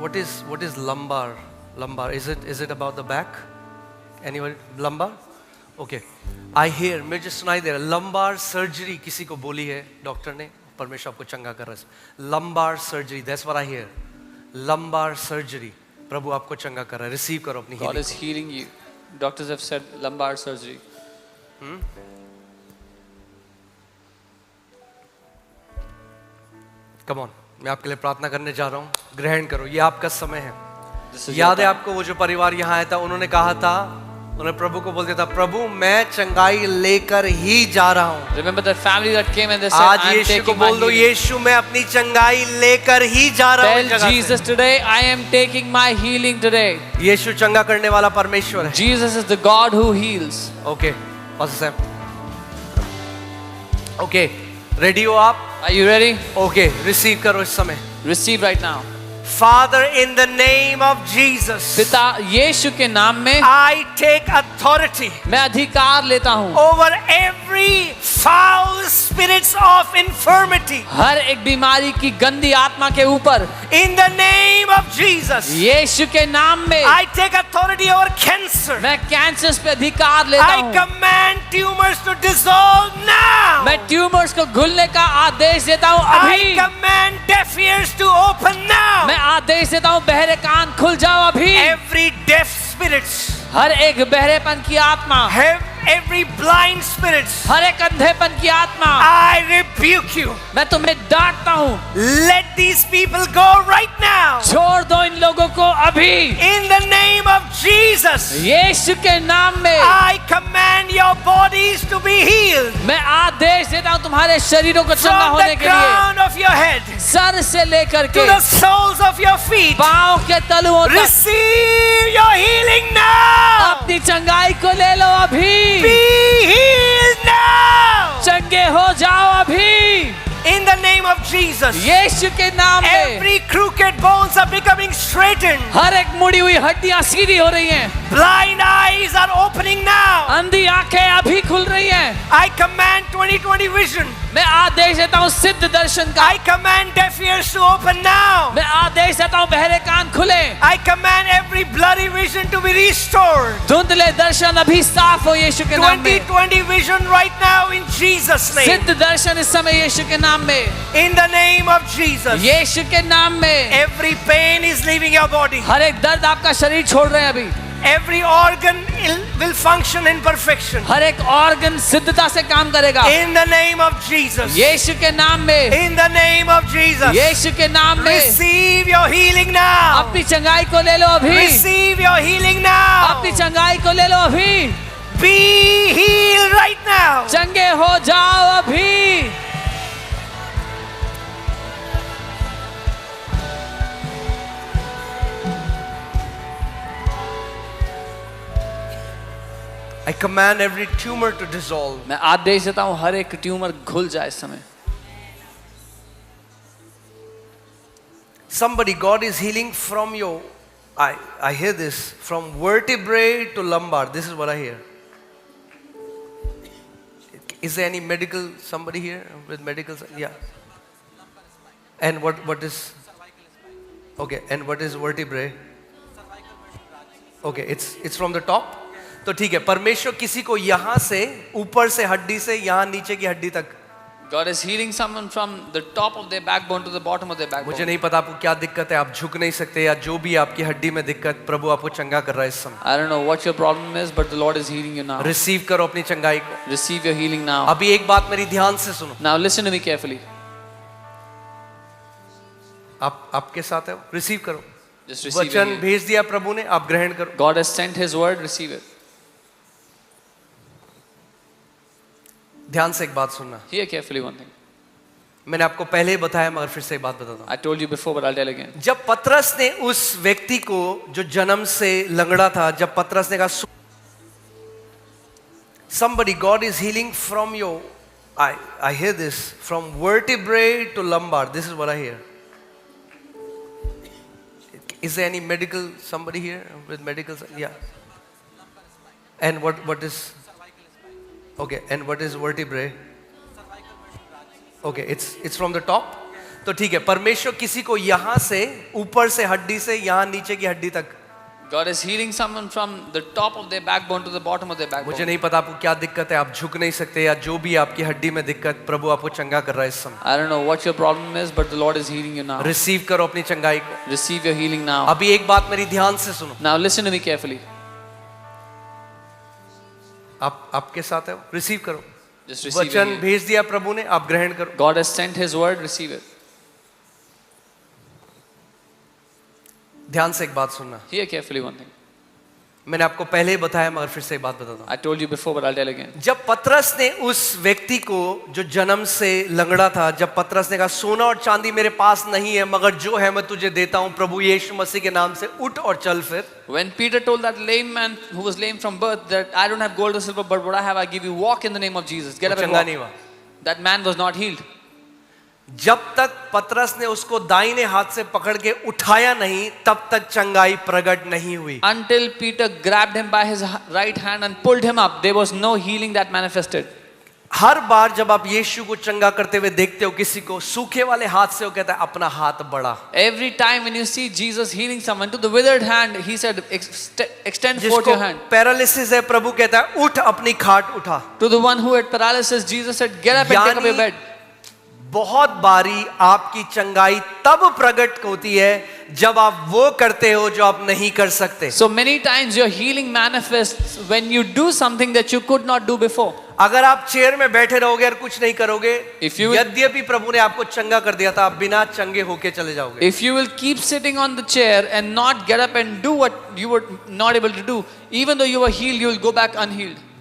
what is lumbar? Lumbar, is it about the back? Anybody? Lumbar? Okay. I hear, मुझे सुनाई दे रहा है, lumbar surgery किसी को बोली है डॉक्टर ने, परमेश्वर आपको चंगा कर रहा है. Lumbar surgery, that's what I hear. Lumbar surgery, प्रभु आपको चंगा कर रहा है. रिसीव करो अपनी God is healing you. Doctors have said lumbar surgery. Come on, मैं आपके लिए प्रार्थना करने जा रहा हूँ. ग्रहण करो, ये आपका समय है. This is याद है your time. आपको वो जो परिवार यहाँ आया था, उन्होंने कहा था, उन्होंने प्रभु को बोलते था, प्रभु मैं चंगाई लेकर ही जा रहा हूँ. Remember that family that came and they said, आज I am यीशु को taking my बोल दो, healing. यीशु मैं अपनी चंगाई लेकर ही जा रहा हूँ इस Tell जगह Jesus से. today, I am taking my healing today. यीशु चंगा करने वाला परमेश्वर है. Jesus is the God who heals. Okay, pastor साहब. ओके, रेडी हो आप? Are you ready? Okay, receive करो इस समय. Receive right now. Father, in the name of Jesus, पिता यीशु के नाम में I take authority मैं अधिकार लेता हूँ over every foul spirits of infirmity. हर एक बीमारी की गंदी आत्मा के ऊपर. In the name of Jesus, यीशु के नाम में I take authority over cancer. मैं कैंसर पे अधिकार लेता I हूँ. command tumors to dissolve now. मैं ट्यूमर्स को घुलने का आदेश देता हूँ I अभी. command deaf ears to open now. मैं आदेश देता हूँ बहरे कान खुल जाओ अभी. Every deaf spirits, हर एक बहरेपन की आत्मा, every blind spirits, हर एक अंधेपन की आत्मा, I rebuke you. मैं तुम्हें डांटता हूँ. Let these people go right now. छोड़ दो इन लोगों को अभी. In the name of Jesus, यीशु के नाम में I command your bodies to be healed. मैं आदेश देता हूँ तुम्हारे शरीरों को चंगा From होने the के लिए. crown of your head sir से लेकर to के the soles of your feet. पाँव के तलुओं तक Receive your healing now. अपनी चंगाई को ले लो अभी. Be healed now. चंगे हो जाओ अभी. In the name of Jesus, यीशु के नाम में every crooked bones are becoming straightened. हर एक मुड़ी हुई हड्डियां सीधी हो रही हैं. Blind eyes are opening now. अंधी आंखें अभी खुल रही हैं. I command 20/20 vision. मैं आदेश देता हूँ सिद्ध दर्शन का. I command deaf ears to open now. मैं आदेश देता हूँ बहरे कान खुले. I command every blurry vision to be restored. धुंधले दर्शन अभी साफ हो यीशु के नाम में. 20/20 vision right now in Jesus' name. सिद्ध दर्शन इस समय यीशु के नाम में. In the name of Jesus. यीशु के नाम में Every pain is leaving your body. हर एक दर्द आपका शरीर छोड़ रहे हैं अभी. Every organ will function in perfection. हर एक ऑर्गन सिद्धता से काम करेगा. In the name of Jesus. यीशु के नाम में. In the name of Jesus. यीशु के नाम में Receive your healing now. अपनी चंगाई को ले लो अभी. Receive your healing now. अपनी चंगाई को ले लो अभी. Be healed right now. चंगे हो जाओ अभी. I command every tumor to dissolve. मैं आदेश देता हूँ हर एक ट्यूमर घुल जाए इस समय. Somebody, God is healing from you. I hear this, from vertebrae to lumbar. This is what I hear. Is there any medical, somebody here with medical? Yeah. And what is? Okay. And what is vertebrae? Okay. It's from the top. तो ठीक है. परमेश्वर किसी को यहाँ से ऊपर से हड्डी से यहाँ नीचे की हड्डी तक. God is healing someone from the top of their backbone to the bottom of their backbone. मुझे नहीं पता आपको क्या दिक्कत है, आप झुक नहीं सकते या जो भी आपकी हड्डी में दिक्कत, प्रभु आपको चंगा कर रहा है इस समय. I don't know what your problem is, but the Lord is healing you now. Receive करो अपनी चंगाई को. Receive your healing now. अभी एक बात मेरी ध्यान से सुनो. Now listen to me carefully. आपके साथ है, रिसीव करो. Just receive your वचन healing. भेज दिया प्रभु ने, आप ग्रहण करो. God has sent His word. Receive it. ध्यान से एक बात सुनना. Hear carefully one thing. मैंने आपको पहले ही बताया, मगर फिर से एक बात बताता हूँ. I told you before, but I'll tell again. जब पतरस ने उस व्यक्ति को जो जन्म से लंगड़ा था, जब पतरस ने कहा somebody, God is healing from you. I hear this, from vertebrae to lumbar. This is what I hear. Is there any medical, somebody here with medical? Yeah. And what is? Okay. And what is vertebrae? Okay. It's from the top. तो ठीक है, परमेश्वर किसी को यहाँ से ऊपर से हड्डी से यहाँ नीचे की हड्डी तक, God is healing someone from the top of their backbone to the bottom of their मुझे backbone. नहीं पता आपको क्या दिक्कत है, आप झुक नहीं सकते या जो भी आपकी हड्डी में दिक्कत, प्रभु आपको चंगा कर रहा है इस समय। I don't know what your problem is, but the Lord is healing you now. Receive करो अपनी चंगाई को। Receive your healing now. अभी एक बात मेरी ध्यान से सुनो, Now listen to me carefully. आपके साथ है, रिसीव करो। Just receive your वचन healing. भेज दिया प्रभु ने, आप ग्रहण करो। God has sent His word, receive it. ध्यान से एक बात सुनना, Hear carefully one thing. मैंने आपको पहले ही बताया मगर फिर से एक बात बताता हूँ। I told you before, but I'll tell again. जब पतरस ने उस व्यक्ति को जो जन्म से लंगड़ा था, जब पतरस ने कहा सोना और चांदी मेरे पास नहीं है मगर जो है मैं तुझे देता हूँ, प्रभु यीशु मसीह के नाम से उठ और चल फिर। When Peter told that lame man who was lame from birth that I don't have gold or silver, but what I have I give you, walk in the name of Jesus. Get up and चंगा walk. नहीं हुआ। That man was not healed. जब तक पतरस ने उसको दाहिने हाथ से पकड़ के उठाया नहीं, तब तक चंगाई प्रकट नहीं हुई। Until Peter grabbed him by his right hand and pulled him up, there was no healing that manifested. हर बार जब आप यीशु को चंगा करते हुए देखते हो किसी को सूखे वाले हाथ से, वो कहता है अपना हाथ बढ़ा। Every time when you see Jesus healing someone to the withered hand, he said, extend forth your जिसको hand. पैरालिसिस है, प्रभु कहता है उठ अपनी खाट उठा। To the one who had paralysis, Jesus said, get up and take up your bed. बहुत बारी आपकी चंगाई तब प्रकट होती है जब आप वो करते हो जो आप नहीं कर सकते। So many times your healing manifests when you do something that you could not do before. अगर आप चेयर में बैठे रहोगे और कुछ नहीं करोगे, If you will- यद्यपि प्रभु ने आपको चंगा कर दिया था, आप बिना चंगे होके चले जाओगे। If you will keep sitting on the chair and not get up and do what you were not able to do, even though you were healed, you will go back unhealed.